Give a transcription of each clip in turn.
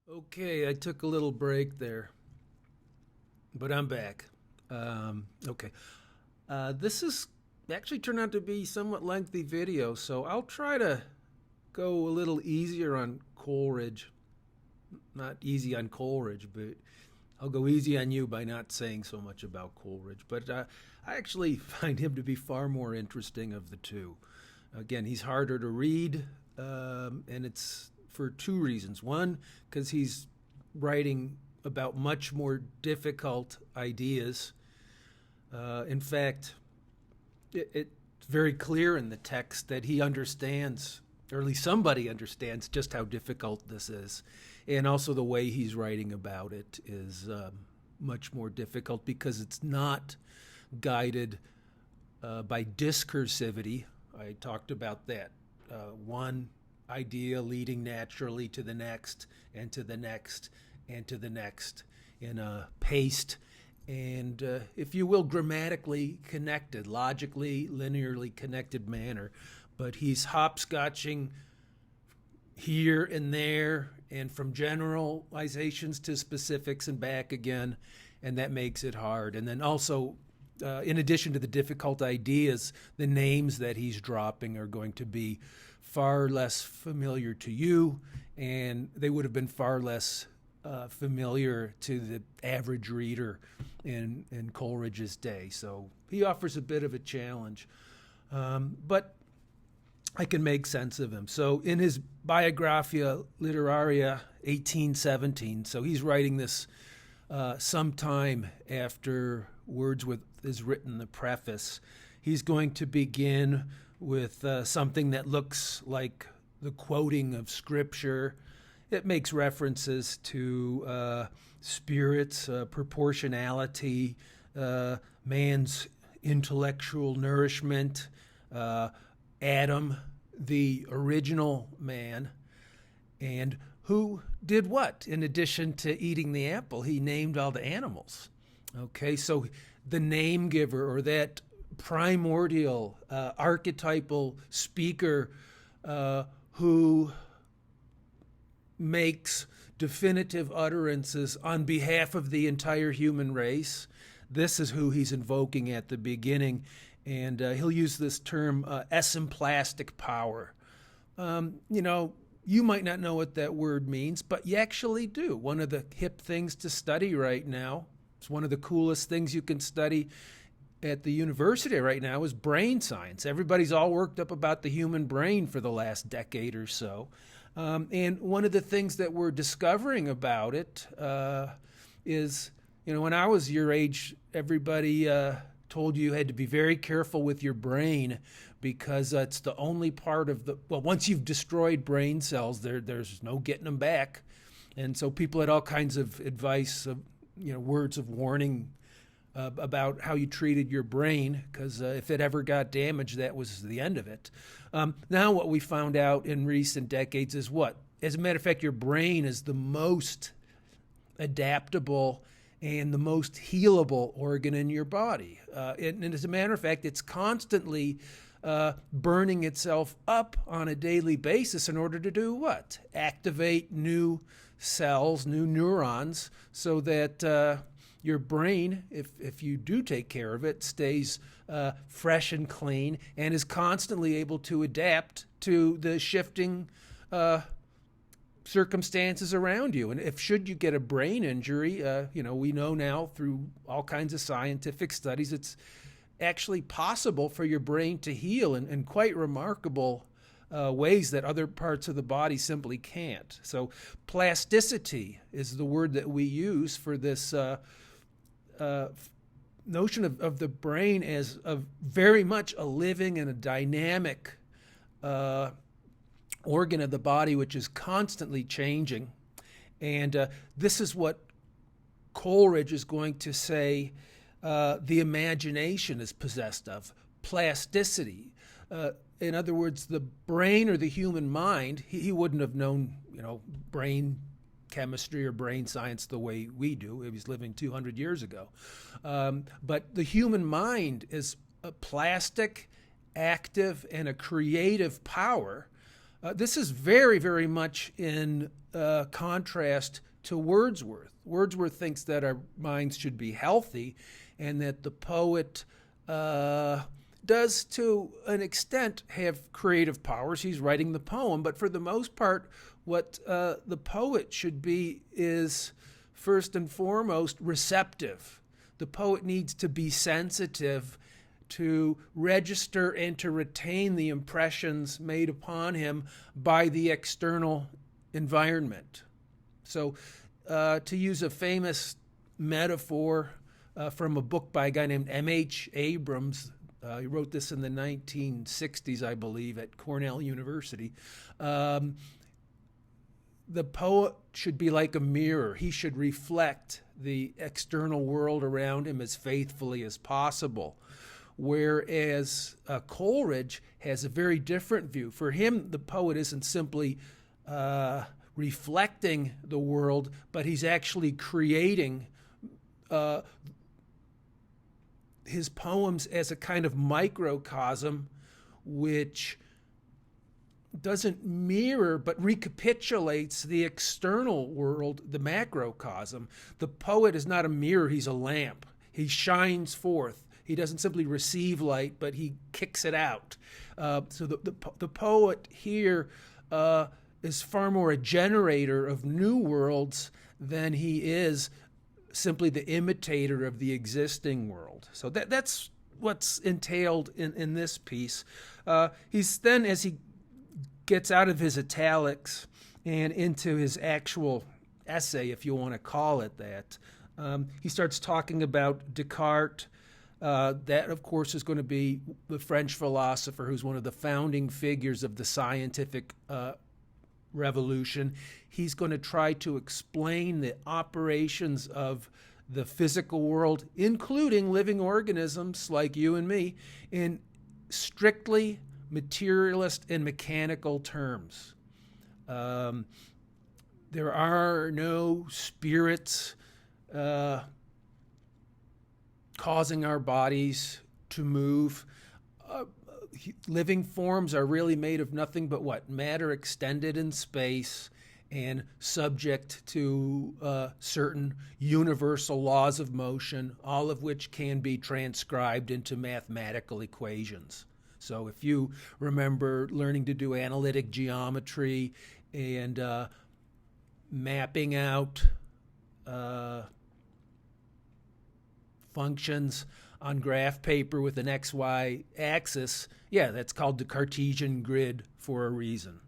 Okay, I took a little break there, but I'm back. Okay. This is actually turned out to be somewhat lengthy video, so I'll try to go a little easier on Coleridge. Not easy on Coleridge, but I'll go easy on you by not saying so much about Coleridge. But I actually find him to be far more interesting of the two. Again, he's harder to read, and it's for two reasons. One, because he's writing about much more difficult ideas. In fact, it's very clear in the text that he understands, or at least somebody understands, just how difficult this is. And also the way he's writing about it is much more difficult because it's not guided by discursivity. I talked about that. One idea leading naturally to the next, and to the next, and to the next in a paced and, if you will, grammatically connected, logically, linearly connected manner. But he's hopscotching here and there and from generalizations to specifics and back again, and that makes it hard. And then also, in addition to the difficult ideas, the names that he's dropping are going to be far less familiar to you, and they would have been far less familiar to the average reader in Coleridge's day. So he offers a bit of a challenge, but I can make sense of him. So in his Biographia Literaria 1817, so he's writing this sometime after Wordsworth has written the preface, he's going to begin with something that looks like the quoting of scripture. It makes references to spirits, proportionality, man's intellectual nourishment, Adam, the original man, and who did what? In addition to eating the apple, he named all the animals. Okay, so the name giver, or that primordial archetypal speaker who makes definitive utterances on behalf of the entire human race. This is who he's invoking at the beginning, and he'll use this term esemplastic power. You might not know what that word means, but you actually do. One of the hip things to study right now, it's one of the coolest things you can study at the university right now, is brain science. Everybody's all worked up about the human brain for the last decade or so. And one of the things that we're discovering about it is, when I was your age, everybody told you had to be very careful with your brain because it's the only part of once you've destroyed brain cells, there's no getting them back. And so people had all kinds of advice, words of warning about how you treated your brain, because if it ever got damaged, that was the end of it. Now what we found out in recent decades is what? As a matter of fact, your brain is the most adaptable and the most healable organ in your body. And as a matter of fact, it's constantly burning itself up on a daily basis in order to do what? Activate new cells, new neurons, so that your brain, if you do take care of it, stays fresh and clean and is constantly able to adapt to the shifting circumstances around you. And if should you get a brain injury, we know now through all kinds of scientific studies, it's actually possible for your brain to heal in quite remarkable ways that other parts of the body simply can't. So plasticity is the word that we use for this notion of the brain as very much a living and a dynamic organ of the body, which is constantly changing. And this is what Coleridge is going to say the imagination is possessed of, plasticity. In other words, the brain or the human mind, he wouldn't have known, brain chemistry or brain science the way we do. He was living 200 years ago. But the human mind is a plastic, active, and a creative power This is very, very much in contrast to Wordsworth. Wordsworth thinks that our minds should be healthy and that the poet does, to an extent, have creative powers. He's writing the poem, but for the most part, what the poet should be is, first and foremost, receptive. The poet needs to be sensitive to register and to retain the impressions made upon him by the external environment. So, to use a famous metaphor from a book by a guy named M.H. Abrams, he wrote this in the 1960s, I believe, at Cornell University. The poet should be like a mirror. He should reflect the external world around him as faithfully as possible. Whereas Coleridge has a very different view. For him, the poet isn't simply reflecting the world, but he's actually creating his poems as a kind of microcosm which doesn't mirror but recapitulates the external world, the macrocosm. The poet is not a mirror, he's a lamp. He shines forth. He doesn't simply receive light, but he kicks it out. So the poet here is far more a generator of new worlds than he is simply the imitator of the existing world. So that's what's entailed in this piece. He's then, as he gets out of his italics and into his actual essay, if you want to call it that, he starts talking about Descartes. That, of course, is going to be the French philosopher who's one of the founding figures of the scientific revolution. He's going to try to explain the operations of the physical world, including living organisms like you and me, in strictly materialist and mechanical terms. There are no spirits causing our bodies to move. Living forms are really made of nothing but what? Matter extended in space and subject to certain universal laws of motion, all of which can be transcribed into mathematical equations. So if you remember learning to do analytic geometry and mapping out functions on graph paper with an XY axis, yeah, that's called the Cartesian grid for a reason.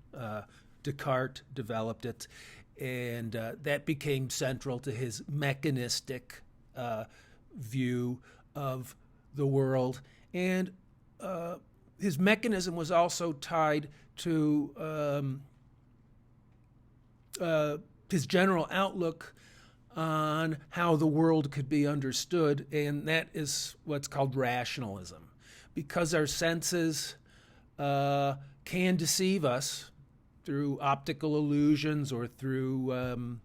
Descartes developed it, and that became central to his mechanistic view of the world. And his mechanism was also tied to his general outlook on how the world could be understood, and that is what's called rationalism. Because our senses can deceive us through optical illusions or through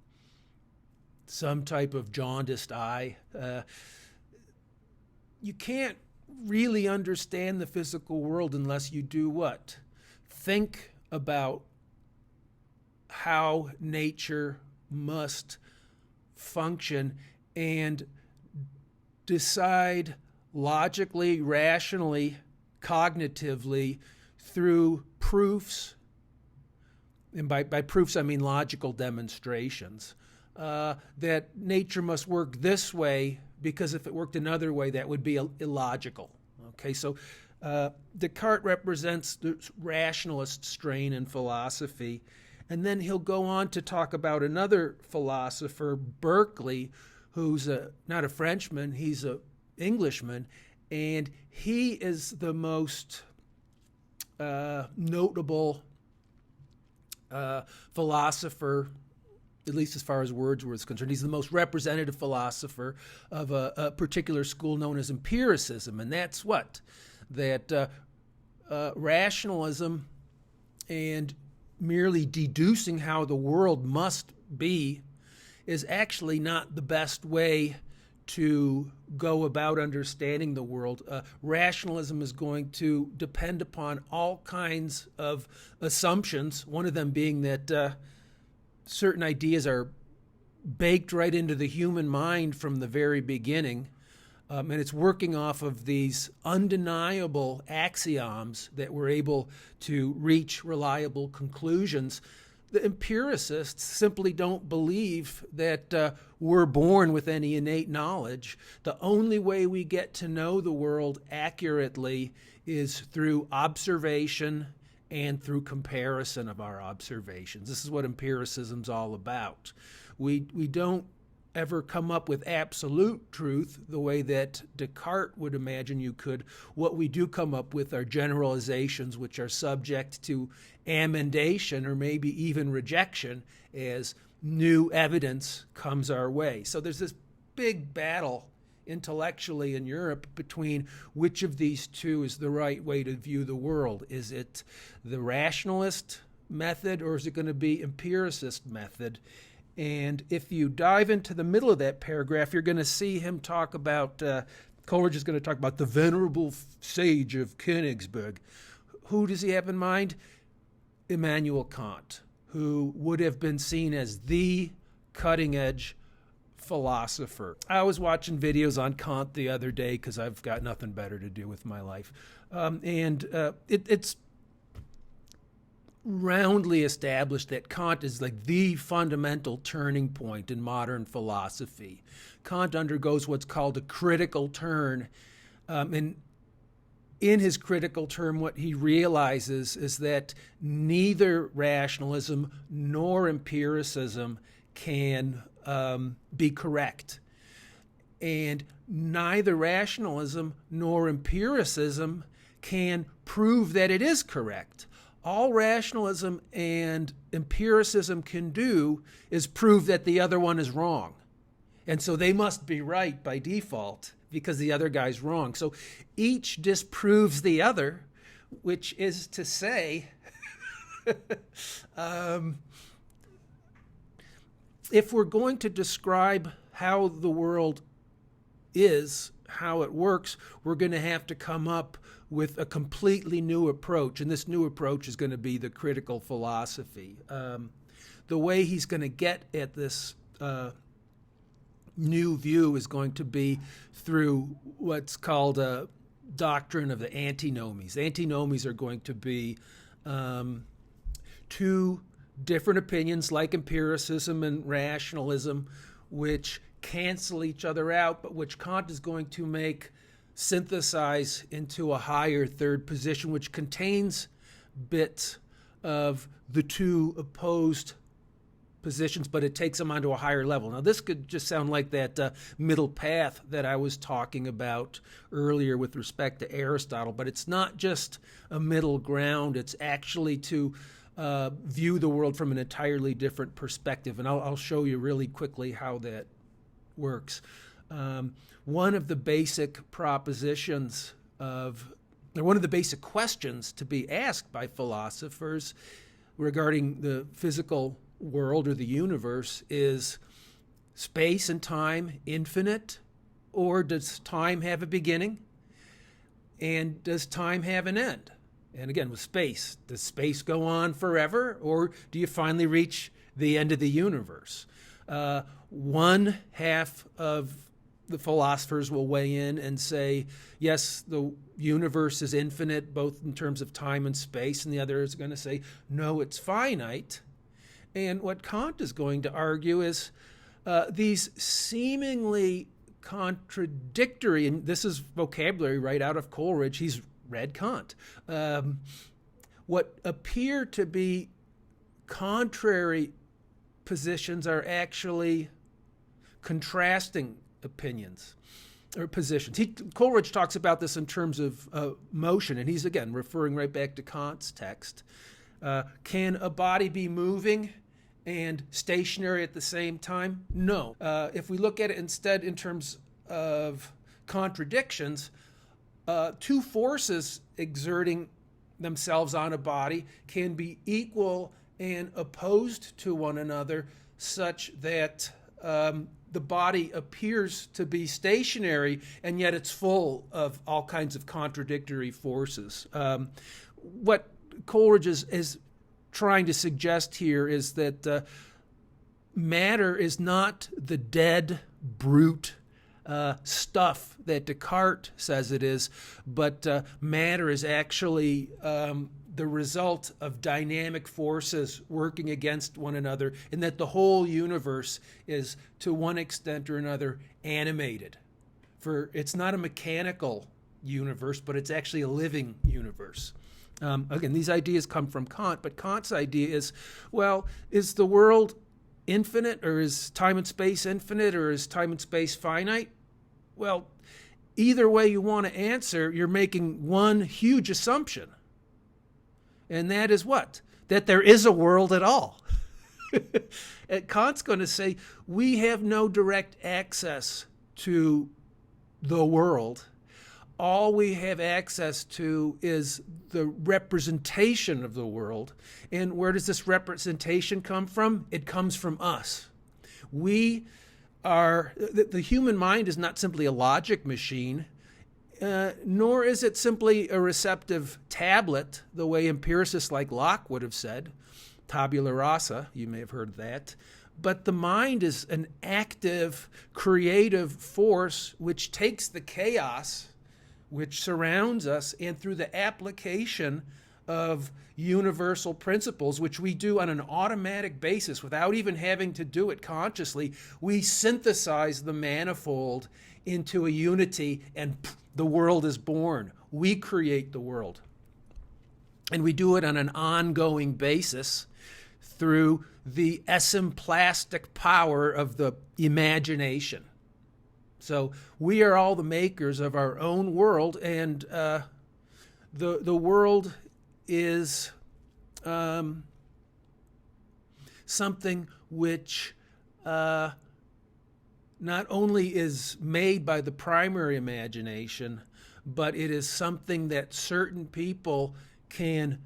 some type of jaundiced eye, you can't really understand the physical world unless you do what? Think about how nature must function and decide logically, rationally, cognitively through proofs, and by proofs I mean logical demonstrations, that nature must work this way because if it worked another way that would be illogical. Okay, so Descartes represents the rationalist strain in philosophy. And then he'll go on to talk about another philosopher, Berkeley, who's not a Frenchman, he's an Englishman, and he is the most notable philosopher, at least as far as Wordsworth is concerned. He's the most representative philosopher of a particular school known as empiricism, and that's what? That rationalism and merely deducing how the world must be is actually not the best way to go about understanding the world. Rationalism is going to depend upon all kinds of assumptions, one of them being that certain ideas are baked right into the human mind from the very beginning. And it's working off of these undeniable axioms that we're able to reach reliable conclusions. The empiricists simply don't believe that we're born with any innate knowledge. The only way we get to know the world accurately is through observation and through comparison of our observations. This is what empiricism's all about. We don't ever come up with absolute truth the way that Descartes would imagine you could. What we do come up with are generalizations which are subject to amendation or maybe even rejection as new evidence comes our way. So there's this big battle intellectually in Europe between which of these two is the right way to view the world. Is it the rationalist method or is it going to be empiricist method? And if you dive into the middle of that paragraph, you're going to see him talk about, Coleridge is going to talk about the venerable sage of Königsberg. Who does he have in mind? Immanuel Kant, who would have been seen as the cutting-edge philosopher. I was watching videos on Kant the other day because I've got nothing better to do with my life. It's roundly established that Kant is like the fundamental turning point in modern philosophy. Kant undergoes what's called a critical turn. And in his critical turn, what he realizes is that neither rationalism nor empiricism can be correct. And neither rationalism nor empiricism can prove that it is correct. All rationalism and empiricism can do is prove that the other one is wrong. And so they must be right by default because the other guy's wrong. So each disproves the other, which is to say, if we're going to describe how the world is, how it works, we're going to have to come up with a completely new approach, and this new approach is going to be the critical philosophy. The way he's going to get at this new view is going to be through what's called a doctrine of the antinomies. Antinomies are going to be two different opinions like empiricism and rationalism, which cancel each other out, but which Kant is going to synthesize into a higher third position, which contains bits of the two opposed positions, but it takes them onto a higher level. Now, this could just sound like that middle path that I was talking about earlier with respect to Aristotle, but it's not just a middle ground. It's actually to view the world from an entirely different perspective, and I'll show you really quickly how that works. One of the basic propositions or one of the basic questions to be asked by philosophers regarding the physical world or the universe is space and time infinite, or does time have a beginning? And does time have an end? And again, with space, does space go on forever, or do you finally reach the end of the universe? One half of the philosophers will weigh in and say, yes, the universe is infinite, both in terms of time and space, and the other is going to say, no, it's finite. And what Kant is going to argue is these seemingly contradictory, and this is vocabulary right out of Coleridge, he's read Kant, what appear to be contrary positions are actually contrasting opinions or positions. Coleridge talks about this in terms of motion, and he's, again, referring right back to Kant's text. Can a body be moving and stationary at the same time? No. If we look at it instead in terms of contradictions, two forces exerting themselves on a body can be equal and opposed to one another, such that the body appears to be stationary, and yet it's full of all kinds of contradictory forces. What Coleridge is trying to suggest here is that matter is not the dead, brute stuff that Descartes says it is, but matter is actually the result of dynamic forces working against one another, and that the whole universe is, to one extent or another, animated. For it's not a mechanical universe, but it's actually a living universe. Again, these ideas come from Kant, but Kant's idea is, well, is the world infinite, or is time and space infinite, or is time and space finite? Well, either way you want to answer, you're making one huge assumption. And that is what? That there is a world at all. And Kant's going to say, we have no direct access to the world. All we have access to is the representation of the world. And where does this representation come from? It comes from us. We are, the human mind is not simply a logic machine, nor is it simply a receptive tablet, the way empiricists like Locke would have said. Tabula rasa, you may have heard that. But the mind is an active, creative force which takes the chaos which surrounds us, and through the application of universal principles, which we do on an automatic basis without even having to do it consciously, we synthesize the manifold into a unity, and the world is born. We create the world. And we do it on an ongoing basis through the esemplastic power of the imagination. So we are all the makers of our own world, and the world is something which not only is made by the primary imagination, but it is something that certain people can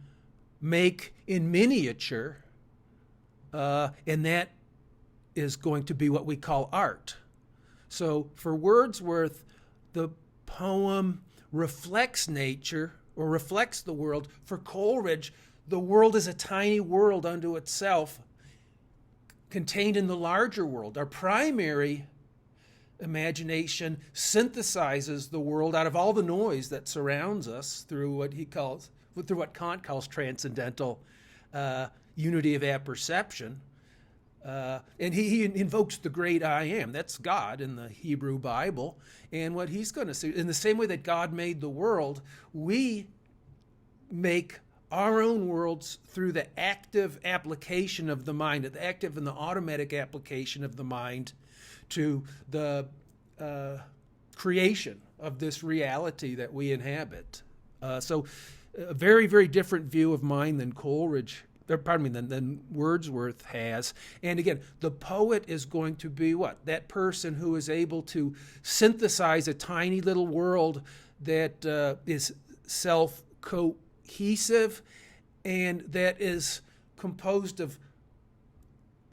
make in miniature, and that is going to be what we call art. So for Wordsworth, the poem reflects nature, or reflects the world. For Coleridge, the world is a tiny world unto itself, contained in the larger world. Our primary imagination synthesizes the world out of all the noise that surrounds us through what Kant calls transcendental unity of apperception. And he invokes the great I am. That's God in the Hebrew Bible. And what he's going to say, in the same way that God made the world, we make our own worlds through the active application of the mind, the active and the automatic application of the mind to the creation of this reality that we inhabit. So a very, very different view of mind than than Wordsworth has. And again, the poet is going to be what? That person who is able to synthesize a tiny little world that is self-cohesive and that is composed of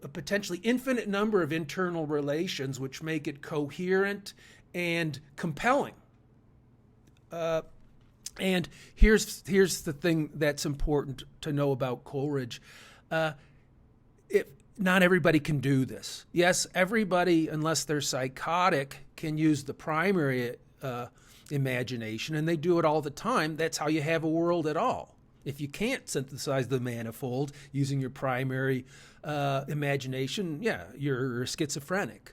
a potentially infinite number of internal relations which make it coherent and compelling. And here's the thing that's important to know about Coleridge. Not everybody can do this. Yes, everybody, unless they're psychotic, can use the primary imagination, and they do it all the time. That's how you have a world at all. If you can't synthesize the manifold using your primary imagination, yeah, you're schizophrenic.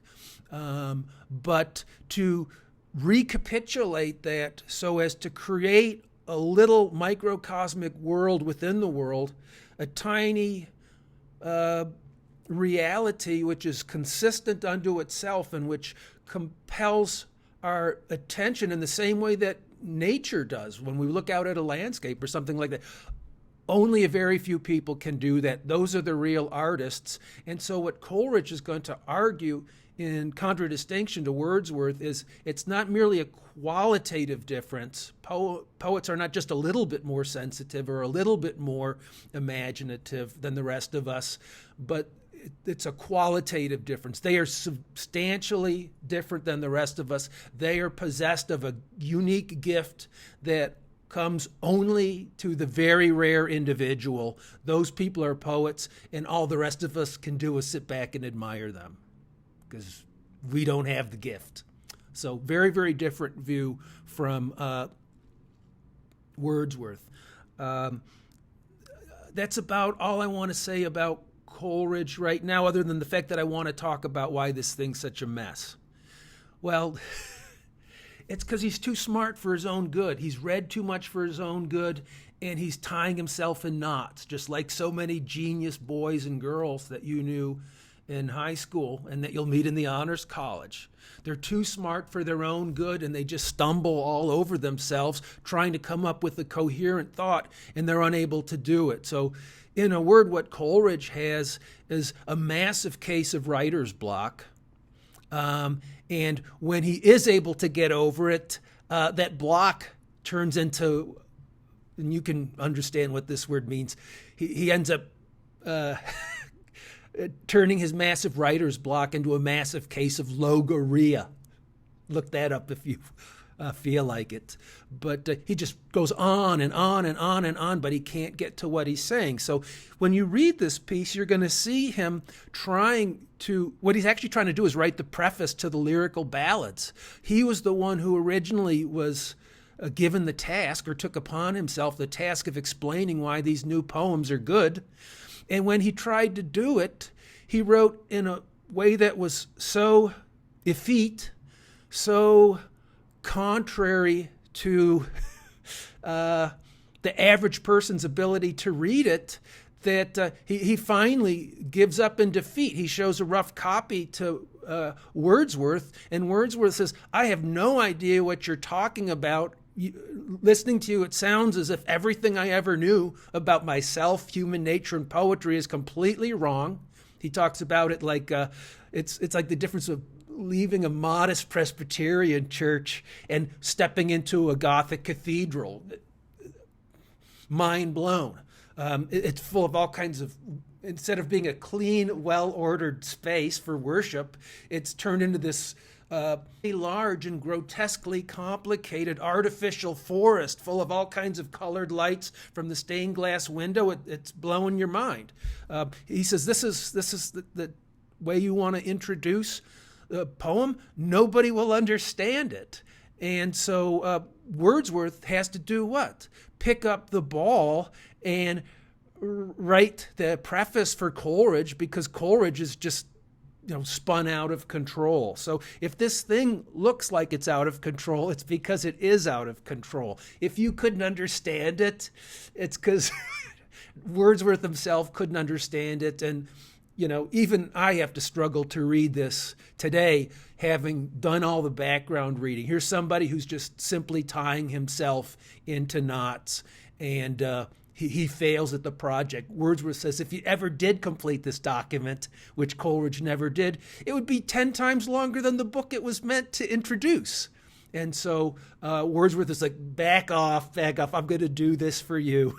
But to recapitulate that so as to create a little microcosmic world within the world, a tiny reality which is consistent unto itself and which compels our attention in the same way that nature does when we look out at a landscape or something like that. Only a very few people can do that. Those are the real artists. And so what Coleridge is going to argue in contradistinction to Wordsworth is it's not merely a qualitative difference. Poets are not just a little bit more sensitive or a little bit more imaginative than the rest of us, but it's a qualitative difference. They are substantially different than the rest of us. They are possessed of a unique gift that comes only to the very rare individual. Those people are poets, and all the rest of us can do is sit back and admire them because we don't have the gift. So very, very different view from Wordsworth. That's about all I want to say about Coleridge right now, other than the fact that I want to talk about why this thing's such a mess. Well, it's because he's too smart for his own good. He's read too much for his own good, and he's tying himself in knots, just like so many genius boys and girls that you knew in high school and that you'll meet in the honors college. They're too smart for their own good, and they just stumble all over themselves trying to come up with a coherent thought, and they're unable to do it. So in a word, what Coleridge has is a massive case of writer's block. And when he is able to get over it, that block turns into, and you can understand what this word means, he ends up turning his massive writer's block into a massive case of logorrhea. Look that up if you feel like it. But he just goes on and on and on and on, but he can't get to what he's saying. So when you read this piece, you're going to see him what he's actually trying to do is write the preface to the lyrical ballads. He was the one who originally was given the task, or took upon himself the task, of explaining why these new poems are good. And when he tried to do it, he wrote in a way that was so effete, so contrary to the average person's ability to read it, that he finally gives up in defeat. He shows a rough copy to Wordsworth, and Wordsworth says, I have no idea what you're talking about. Listening to you, it sounds as if everything I ever knew about myself, human nature, and poetry is completely wrong. He talks about it like it's like the difference of leaving a modest Presbyterian church and stepping into a Gothic cathedral. Mind blown. It's full of all kinds of, instead of being a clean, well-ordered space for worship, it's turned into this large and grotesquely complicated artificial forest full of all kinds of colored lights from the stained glass window. It's blowing your mind. He says, this is the way you want to introduce a poem? Nobody will understand it. And so Wordsworth has to do what? Pick up the ball and write the preface for Coleridge, because Coleridge is just spun out of control. So if this thing looks like it's out of control, it's because it is out of control. If you couldn't understand it, it's because Wordsworth himself couldn't understand it. And, even I have to struggle to read this today, having done all the background reading. Here's somebody who's just simply tying himself into knots, and he fails at the project. Wordsworth says if he ever did complete this document, which Coleridge never did, it would be 10 times longer than the book it was meant to introduce. And so Wordsworth is like, back off, I'm going to do this for you.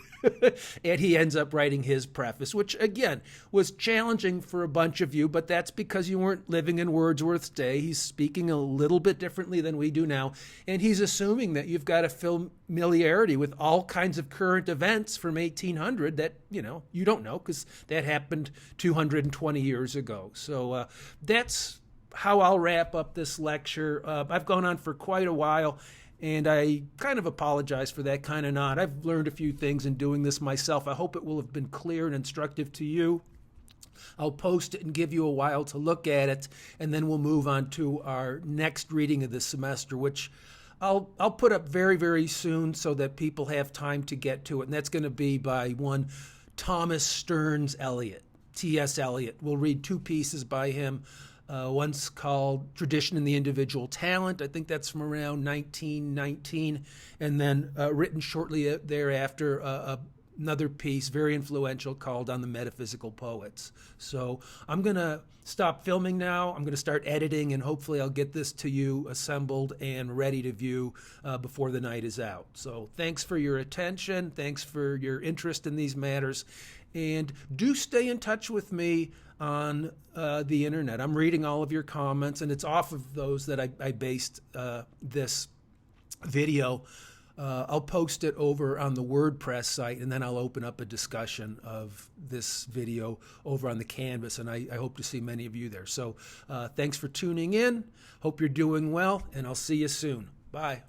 And he ends up writing his preface, which, again, was challenging for a bunch of you, but that's because you weren't living in Wordsworth's day. He's speaking a little bit differently than we do now, and he's assuming that you've got a familiarity with all kinds of current events from 1800 that, you don't know, because that happened 220 years ago. So that's how I'll wrap up this lecture. I've gone on for quite a while, and I kind of apologize for that, kind of not. I've learned a few things in doing this myself. I hope it will have been clear and instructive to you. I'll post it and give you a while to look at it, and then we'll move on to our next reading of the semester, which I'll put up very, very soon so that people have time to get to it, and that's going to be by one Thomas Stearns Eliot, T.S. Eliot. We'll read 2 pieces by him. One's called Tradition and the Individual Talent. I think that's from around 1919. And then written shortly thereafter, another piece, very influential, called On the Metaphysical Poets. So I'm going to stop filming now. I'm going to start editing, and hopefully I'll get this to you assembled and ready to view before the night is out. So thanks for your attention. Thanks for your interest in these matters. And do stay in touch with me on the internet. I'm reading all of your comments, and it's off of those that I based this video. I'll post it over on the WordPress site, and then I'll open up a discussion of this video over on the Canvas, and I hope to see many of you there. So thanks for tuning in. Hope you're doing well, and I'll see you soon. Bye.